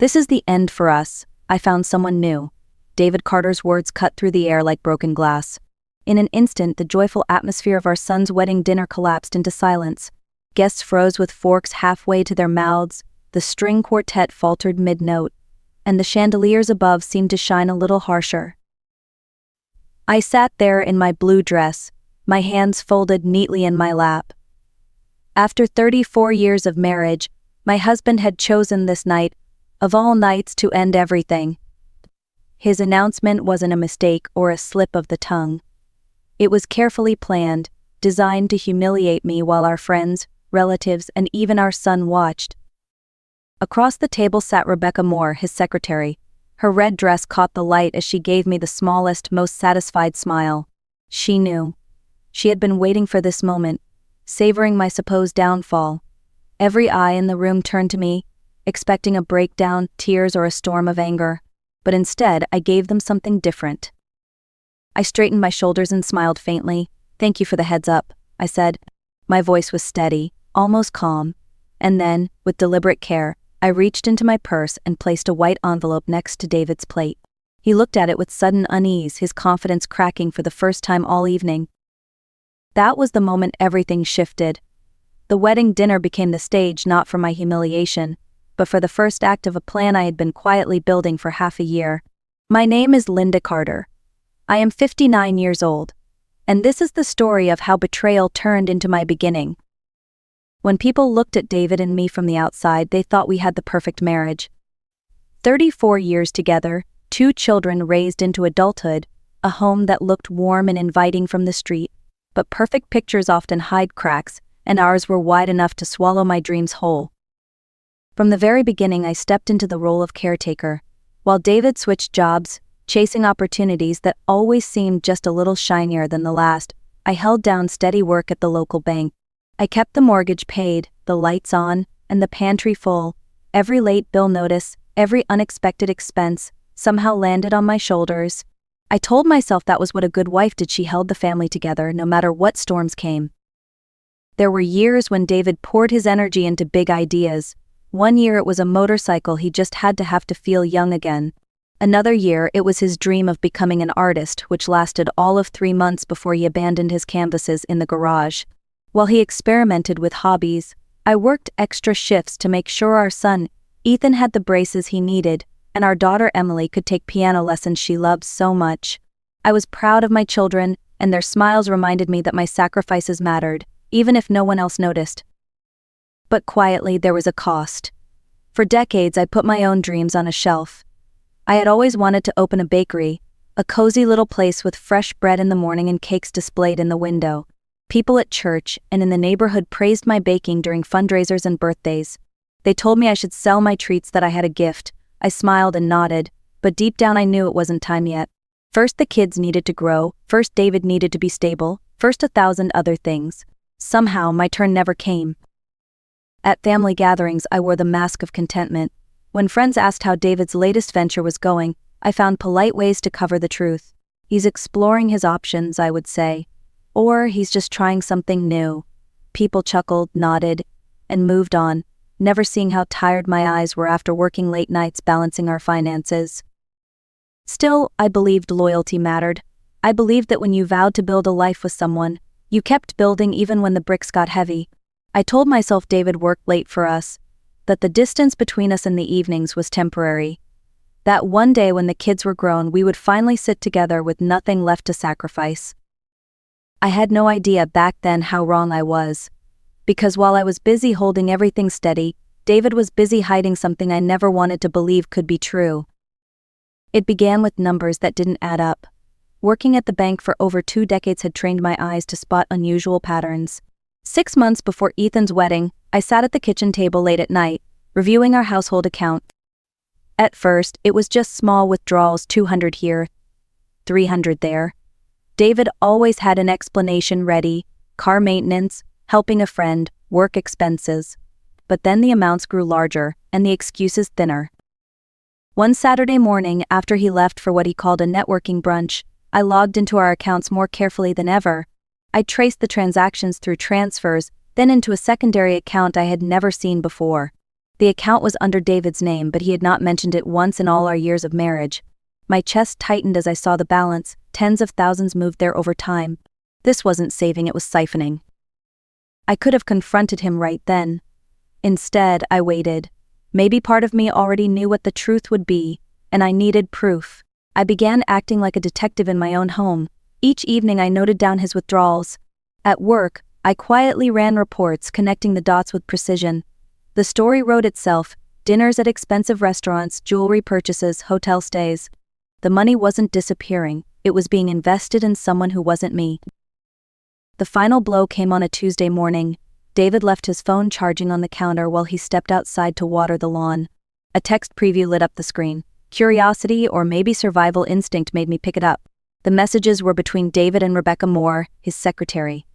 This is the end for us. I found someone new. David Carter's words cut through the air like broken glass. In an instant, the joyful atmosphere of our son's wedding dinner collapsed into silence. Guests froze with forks halfway to their mouths, the string quartet faltered mid-note, and the chandeliers above seemed to shine a little harsher. I sat there in my blue dress, my hands folded neatly in my lap. After 34 years of marriage, my husband had chosen this night, of all nights, to end everything. His announcement wasn't a mistake or a slip of the tongue. It was carefully planned, designed to humiliate me while our friends, relatives, and even our son watched. Across the table sat Rebecca Moore, his secretary. Her red dress caught the light as she gave me the smallest, most satisfied smile. She knew. She had been waiting for this moment, savoring my supposed downfall. Every eye in the room turned to me, expecting a breakdown, tears, or a storm of anger. But instead, I gave them something different. I straightened my shoulders and smiled faintly. "Thank you for the heads up," I said. My voice was steady, almost calm. And then, with deliberate care, I reached into my purse and placed a white envelope next to David's plate. He looked at it with sudden unease, his confidence cracking for the first time all evening. That was the moment everything shifted. The wedding dinner became the stage not for my humiliation, but for the first act of a plan I had been quietly building for half a year. My name is Linda Carter. I am 59 years old, and this is the story of how betrayal turned into my beginning. When people looked at David and me from the outside, they thought we had the perfect marriage. 34 years together, 2 children raised into adulthood, a home that looked warm and inviting from the street, but perfect pictures often hide cracks, and ours were wide enough to swallow my dreams whole. From the very beginning, I stepped into the role of caretaker, while David switched jobs, chasing opportunities that always seemed just a little shinier than the last. I held down steady work at the local bank. I kept the mortgage paid, the lights on, and the pantry full. Every late bill notice, every unexpected expense, somehow landed on my shoulders. I told myself that was what a good wife did. She held the family together no matter what storms came. There were years when David poured his energy into big ideas. One year it was a motorcycle he just had to have to feel young again. Another year it was his dream of becoming an artist, which lasted all of 3 months before he abandoned his canvases in the garage. While he experimented with hobbies, I worked extra shifts to make sure our son, Ethan, had the braces he needed, and our daughter Emily could take piano lessons she loved so much. I was proud of my children, and their smiles reminded me that my sacrifices mattered, even if no one else noticed. But quietly, there was a cost. For decades, I put my own dreams on a shelf. I had always wanted to open a bakery, a cozy little place with fresh bread in the morning and cakes displayed in the window. People at church and in the neighborhood praised my baking during fundraisers and birthdays. They told me I should sell my treats, that I had a gift. I smiled and nodded, but deep down I knew it wasn't time yet. First the kids needed to grow, first David needed to be stable, first 1,000 other things. Somehow my turn never came. At family gatherings I wore the mask of contentment. When friends asked how David's latest venture was going, I found polite ways to cover the truth. He's exploring his options, I would say. Or he's just trying something new. People chuckled, nodded, and moved on, never seeing how tired my eyes were after working late nights balancing our finances. Still, I believed loyalty mattered. I believed that when you vowed to build a life with someone, you kept building even when the bricks got heavy. I told myself David worked late for us, that the distance between us in the evenings was temporary. That one day when the kids were grown, we would finally sit together with nothing left to sacrifice. I had no idea back then how wrong I was. Because while I was busy holding everything steady, David was busy hiding something I never wanted to believe could be true. It began with numbers that didn't add up. Working at the bank for over 2 decades had trained my eyes to spot unusual patterns. 6 months before Ethan's wedding, I sat at the kitchen table late at night, reviewing our household account. At first, it was just small withdrawals, 200 here, 300 there. David always had an explanation ready: car maintenance, helping a friend, work expenses. But then the amounts grew larger, and the excuses thinner. One Saturday morning, after he left for what he called a networking brunch, I logged into our accounts more carefully than ever. I traced the transactions through transfers, then into a secondary account I had never seen before. The account was under David's name, but he had not mentioned it once in all our years of marriage. My chest tightened as I saw the balance. Tens of thousands moved there over time. This wasn't saving, it was siphoning. I could have confronted him right then. Instead, I waited. Maybe part of me already knew what the truth would be, and I needed proof. I began acting like a detective in my own home. Each evening I noted down his withdrawals. At work, I quietly ran reports, connecting the dots with precision. The story wrote itself: dinners at expensive restaurants, jewelry purchases, hotel stays. The money wasn't disappearing, it was being invested in someone who wasn't me. The final blow came on a Tuesday morning. David left his phone charging on the counter while he stepped outside to water the lawn. A text preview lit up the screen. Curiosity, or maybe survival instinct, made me pick it up. The messages were between David and Rebecca Moore, his secretary.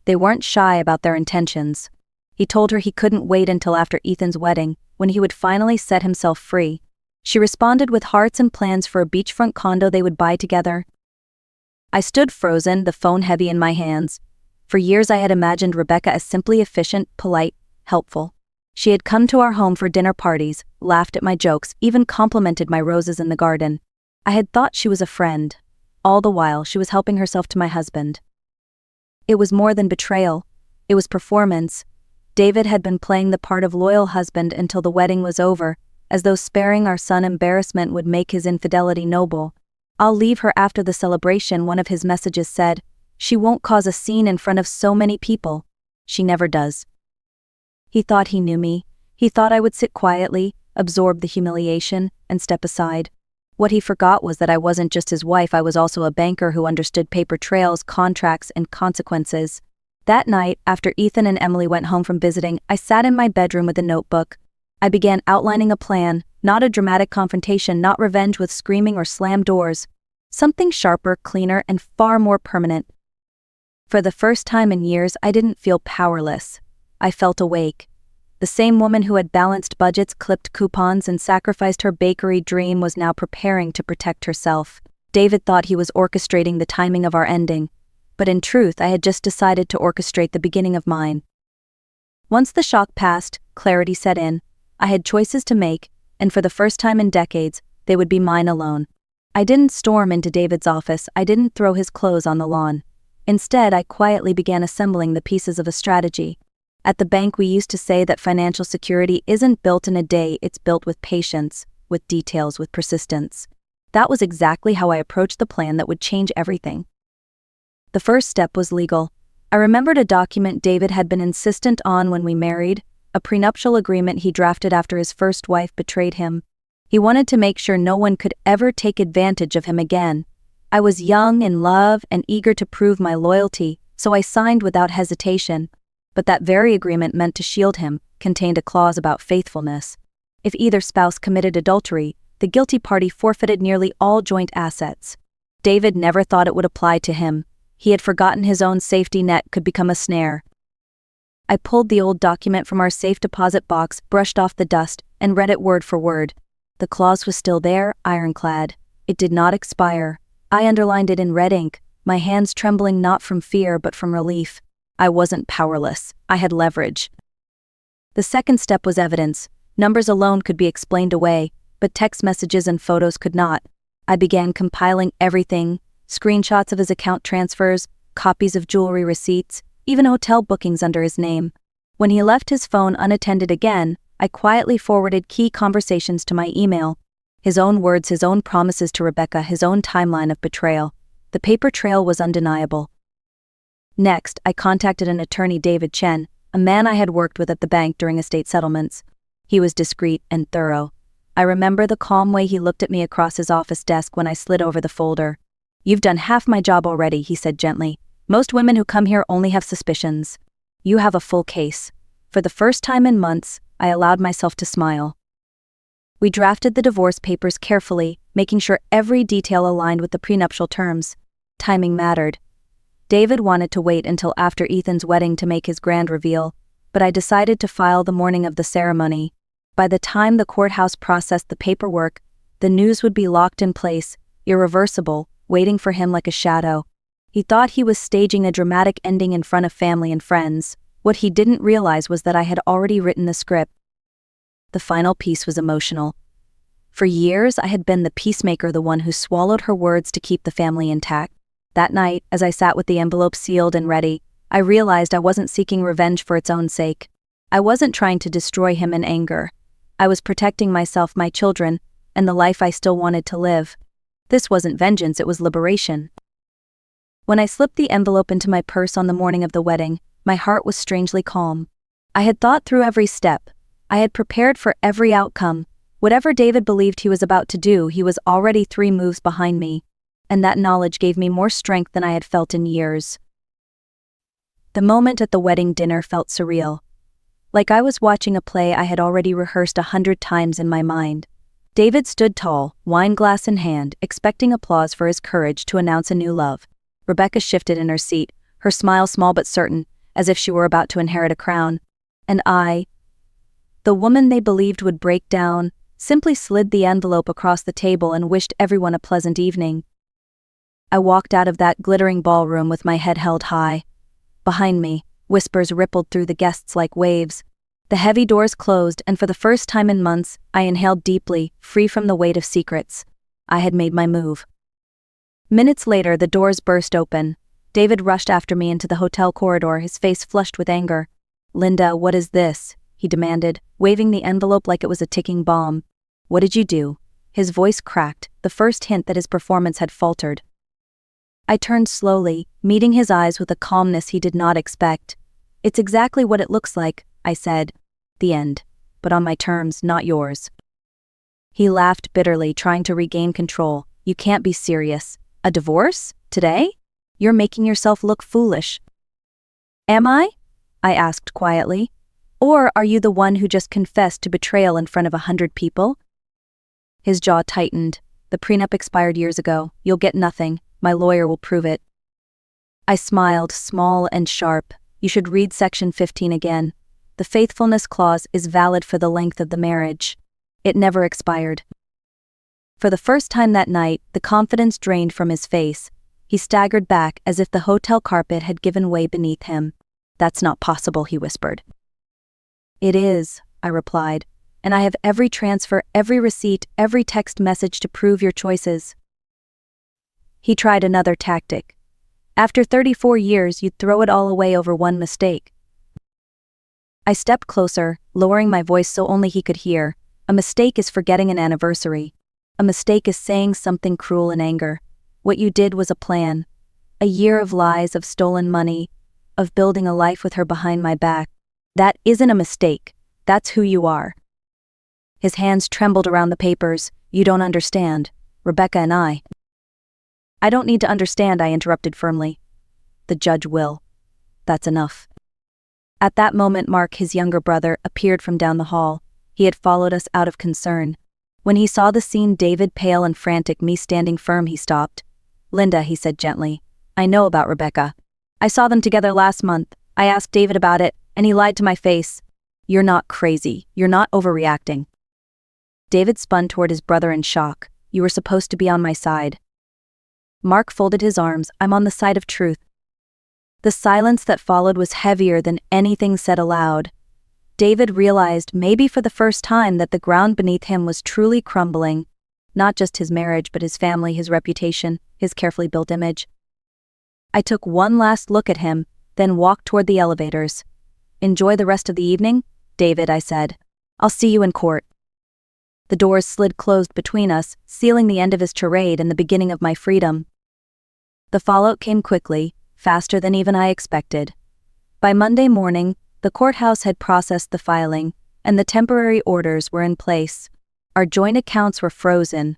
They weren't shy about their intentions. He told her he couldn't wait until after Ethan's wedding, when he would finally set himself free. She responded with hearts and plans for a beachfront condo they would buy together. I stood frozen, the phone heavy in my hands. For years I had imagined Rebecca as simply efficient, polite, helpful. She had come to our home for dinner parties, laughed at my jokes, even complimented my roses in the garden. I had thought she was a friend. All the while, she was helping herself to my husband. It was more than betrayal. It was performance. David had been playing the part of loyal husband until the wedding was over, as though sparing our son embarrassment would make his infidelity noble. "I'll leave her after the celebration," one of his messages said. "She won't cause a scene in front of so many people." She never does. He thought he knew me. He thought I would sit quietly, absorb the humiliation, and step aside. What he forgot was that I wasn't just his wife, I was also a banker who understood paper trails, contracts, and consequences. That night, after Ethan and Emily went home from visiting, I sat in my bedroom with a notebook. I began outlining a plan, not a dramatic confrontation, not revenge with screaming or slammed doors. Something sharper, cleaner, and far more permanent. For the first time in years, I didn't feel powerless. I felt awake. The same woman who had balanced budgets, clipped coupons, and sacrificed her bakery dream was now preparing to protect herself. David thought he was orchestrating the timing of our ending, but in truth, I had just decided to orchestrate the beginning of mine. Once the shock passed, clarity set in. I had choices to make, and for the first time in decades, they would be mine alone. I didn't storm into David's office, I didn't throw his clothes on the lawn. Instead, I quietly began assembling the pieces of a strategy. At the bank, we used to say that financial security isn't built in a day, it's built with patience, with details, with persistence. That was exactly how I approached the plan that would change everything. The first step was legal. I remembered a document David had been insistent on when we married, a prenuptial agreement he drafted after his first wife betrayed him. He wanted to make sure no one could ever take advantage of him again. I was young, in love, and eager to prove my loyalty, so I signed without hesitation. But that very agreement meant to shield him, contained a clause about faithfulness. If either spouse committed adultery, the guilty party forfeited nearly all joint assets. David never thought it would apply to him. He had forgotten his own safety net could become a snare. I pulled the old document from our safe deposit box, brushed off the dust, and read it word for word. The clause was still there, ironclad. It did not expire. I underlined it in red ink, my hands trembling not from fear but from relief. I wasn't powerless. I had leverage. The second step was evidence. Numbers alone could be explained away, but text messages and photos could not. I began compiling everything: screenshots of his account transfers, copies of jewelry receipts, even hotel bookings under his name. When he left his phone unattended again, I quietly forwarded key conversations to my email. His own words, his own promises to Rebecca, his own timeline of betrayal. The paper trail was undeniable. Next, I contacted an attorney, David Chen, a man I had worked with at the bank during estate settlements. He was discreet and thorough. I remember the calm way he looked at me across his office desk when I slid over the folder. "You've done half my job already," he said gently. "Most women who come here only have suspicions. You have a full case." For the first time in months, I allowed myself to smile. We drafted the divorce papers carefully, making sure every detail aligned with the prenuptial terms. Timing mattered. David wanted to wait until after Ethan's wedding to make his grand reveal, but I decided to file the morning of the ceremony. By the time the courthouse processed the paperwork, the news would be locked in place, irreversible, waiting for him like a shadow. He thought he was staging a dramatic ending in front of family and friends. What he didn't realize was that I had already written the script. The final piece was emotional. For years, I had been the peacemaker, the one who swallowed her words to keep the family intact. That night, as I sat with the envelope sealed and ready, I realized I wasn't seeking revenge for its own sake. I wasn't trying to destroy him in anger. I was protecting myself, my children, and the life I still wanted to live. This wasn't vengeance, it was liberation. When I slipped the envelope into my purse on the morning of the wedding, my heart was strangely calm. I had thought through every step. I had prepared for every outcome. Whatever David believed he was about to do, he was already 3 moves behind me, and that knowledge gave me more strength than I had felt in years. The moment at the wedding dinner felt surreal. Like I was watching a play I had already rehearsed 100 times in my mind. David stood tall, wine glass in hand, expecting applause for his courage to announce a new love. Rebecca shifted in her seat, her smile small but certain, as if she were about to inherit a crown. And I, the woman they believed would break down, simply slid the envelope across the table and wished everyone a pleasant evening. I walked out of that glittering ballroom with my head held high. Behind me, whispers rippled through the guests like waves. The heavy doors closed, and for the first time in months, I inhaled deeply, free from the weight of secrets. I had made my move. Minutes later, the doors burst open. David rushed after me into the hotel corridor, his face flushed with anger. "Linda, what is this?" he demanded, waving the envelope like it was a ticking bomb. "What did you do?" His voice cracked, the first hint that his performance had faltered. I turned slowly, meeting his eyes with a calmness he did not expect. "It's exactly what it looks like," I said. "The end. But on my terms, not yours." He laughed bitterly, trying to regain control. "You can't be serious. A divorce? Today? You're making yourself look foolish." "Am I?" I asked quietly. "Or are you the one who just confessed to betrayal in front of 100 people?" His jaw tightened. "The prenup expired years ago. You'll get nothing. My lawyer will prove it." I smiled, small and sharp. "You should read Section 15 again. The faithfulness clause is valid for the length of the marriage. It never expired." For the first time that night, the confidence drained from his face. He staggered back as if the hotel carpet had given way beneath him. "That's not possible," he whispered. "It is," I replied, "and I have every transfer, every receipt, every text message to prove your choices." He tried another tactic. "After 34 years, you'd throw it all away over one mistake." I stepped closer, lowering my voice so only he could hear. "A mistake is forgetting an anniversary. A mistake is saying something cruel in anger. What you did was a plan. A year of lies, of stolen money, of building a life with her behind my back. That isn't a mistake. That's who you are." His hands trembled around the papers. "You don't understand. Rebecca and I." "I don't need to understand," I interrupted firmly. "The judge will. That's enough." At that moment, Mark, his younger brother, appeared from down the hall. He had followed us out of concern. When he saw the scene, David pale and frantic, me standing firm, he stopped. "Linda," he said gently, "I know about Rebecca. I saw them together last month. I asked David about it, and he lied to my face. You're not crazy. You're not overreacting." David spun toward his brother in shock. "You were supposed to be on my side." Mark folded his arms. "I'm on the side of truth." The silence that followed was heavier than anything said aloud. David realized, maybe for the first time, that the ground beneath him was truly crumbling. Not just his marriage, but his family, his reputation, his carefully built image. I took one last look at him, then walked toward the elevators. "Enjoy the rest of the evening, David," I said. "I'll see you in court." The doors slid closed between us, sealing the end of his charade and the beginning of my freedom. The fallout came quickly, faster than even I expected. By Monday morning, the courthouse had processed the filing, and the temporary orders were in place. Our joint accounts were frozen.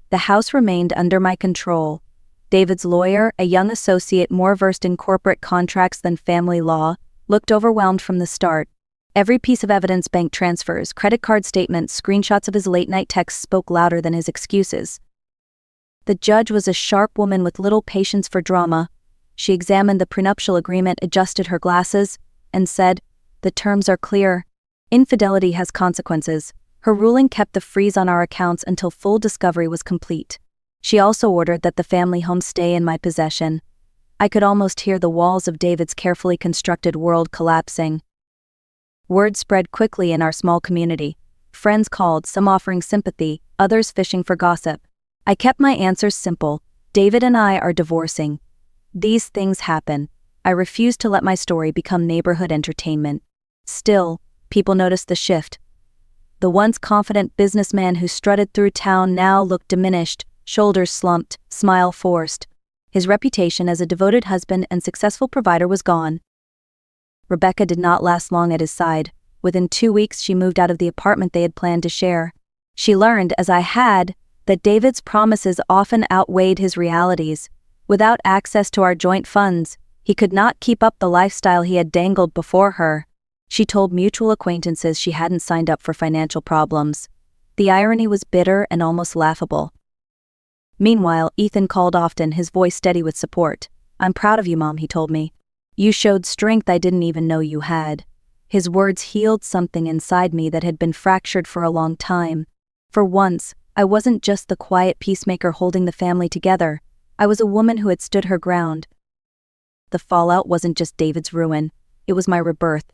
The house remained under my control. David's lawyer, a young associate more versed in corporate contracts than family law, looked overwhelmed from the start. Every piece of evidence, bank transfers, credit card statements, screenshots of his late-night texts spoke louder than his excuses. The judge was a sharp woman with little patience for drama. She examined the prenuptial agreement, adjusted her glasses, and said, "The terms are clear. Infidelity has consequences." Her ruling kept the freeze on our accounts until full discovery was complete. She also ordered that the family home stay in my possession. I could almost hear the walls of David's carefully constructed world collapsing. Word spread quickly in our small community. friends called, some offering sympathy, others fishing for gossip. I kept my answers simple. David and I are divorcing. These things happen. I refused to let my story become neighborhood entertainment. Still, people noticed the shift. The once confident businessman who strutted through town now looked diminished, shoulders slumped, smile forced. His reputation as a devoted husband and successful provider was gone. Rebecca did not last long at his side. Within 2 weeks she moved out of the apartment they had planned to share. She learned, as I had, that David's promises often outweighed his realities. Without access to our joint funds, he could not keep up the lifestyle he had dangled before her. She told mutual acquaintances she hadn't signed up for financial problems. The irony was bitter and almost laughable. Meanwhile, Ethan called often, his voice steady with support. "I'm proud of you, Mom," he told me. "You showed strength I didn't even know you had." His words healed something inside me that had been fractured for a long time. For once, I wasn't just the quiet peacemaker holding the family together. I was a woman who had stood her ground. The fallout wasn't just David's ruin, it was my rebirth.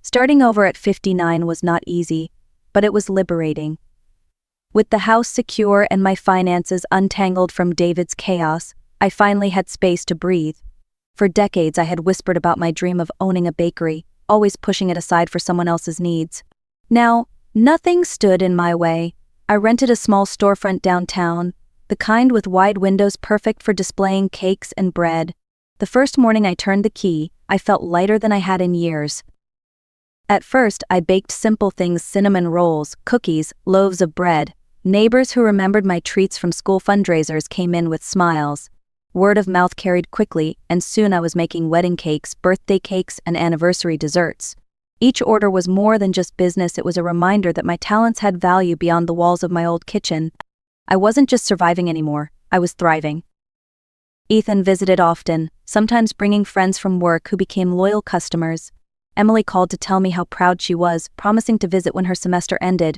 Starting over at 59 was not easy, but it was liberating. With the house secure and my finances untangled from David's chaos, I finally had space to breathe. For decades I had whispered about my dream of owning a bakery, always pushing it aside for someone else's needs. Now, nothing stood in my way. I rented a small storefront downtown, the kind with wide windows perfect for displaying cakes and bread. The first morning I turned the key, I felt lighter than I had in years. At first, I baked simple things: cinnamon rolls, cookies, loaves of bread. Neighbors who remembered my treats from school fundraisers came in with smiles. Word of mouth carried quickly, and soon I was making wedding cakes, birthday cakes, and anniversary desserts. Each order was more than just business, it was a reminder that my talents had value beyond the walls of my old kitchen. I wasn't just surviving anymore, I was thriving. Ethan visited often, sometimes bringing friends from work who became loyal customers. Emily called to tell me how proud she was, promising to visit when her semester ended.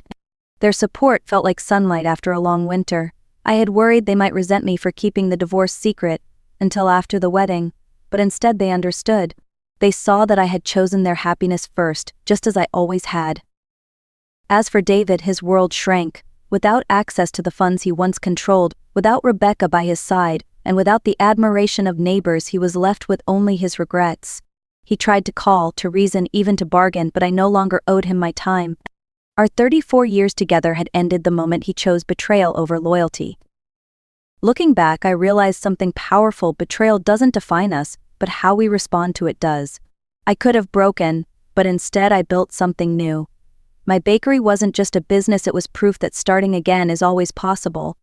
Their support felt like sunlight after a long winter. I had worried they might resent me for keeping the divorce secret until after the wedding, but instead they understood. They saw that I had chosen their happiness first, just as I always had. As for David, his world shrank. Without access to the funds he once controlled, without Rebecca by his side, and without the admiration of neighbors, he was left with only his regrets. He tried to call, to reason, even to bargain, but I no longer owed him my time. Our 34 years together had ended the moment he chose betrayal over loyalty. Looking back, I realized something powerful: betrayal doesn't define us, but how we respond to it does. I could have broken, but instead I built something new. My bakery wasn't just a business, it was proof that starting again is always possible.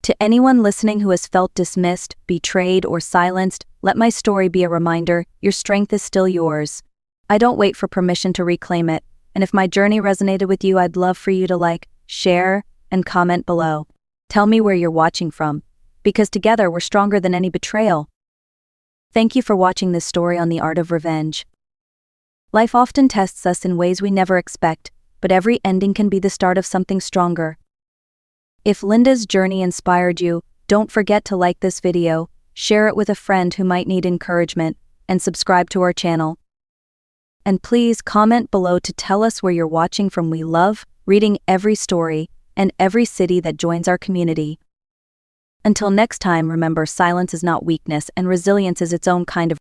To anyone listening who has felt dismissed, betrayed, or silenced, let my story be a reminder: your strength is still yours. I don't wait for permission to reclaim it, and if my journey resonated with you, I'd love for you to like, share, and comment below. Tell me where you're watching from, because together we're stronger than any betrayal. Thank you for watching this story on the art of revenge. Life often tests us in ways we never expect, but every ending can be the start of something stronger. If Linda's journey inspired you, don't forget to like this video, share it with a friend who might need encouragement, and subscribe to our channel. And please comment below to tell us where you're watching from. We love reading every story and every city that joins our community. Until next time, remember, silence is not weakness, and resilience is its own kind of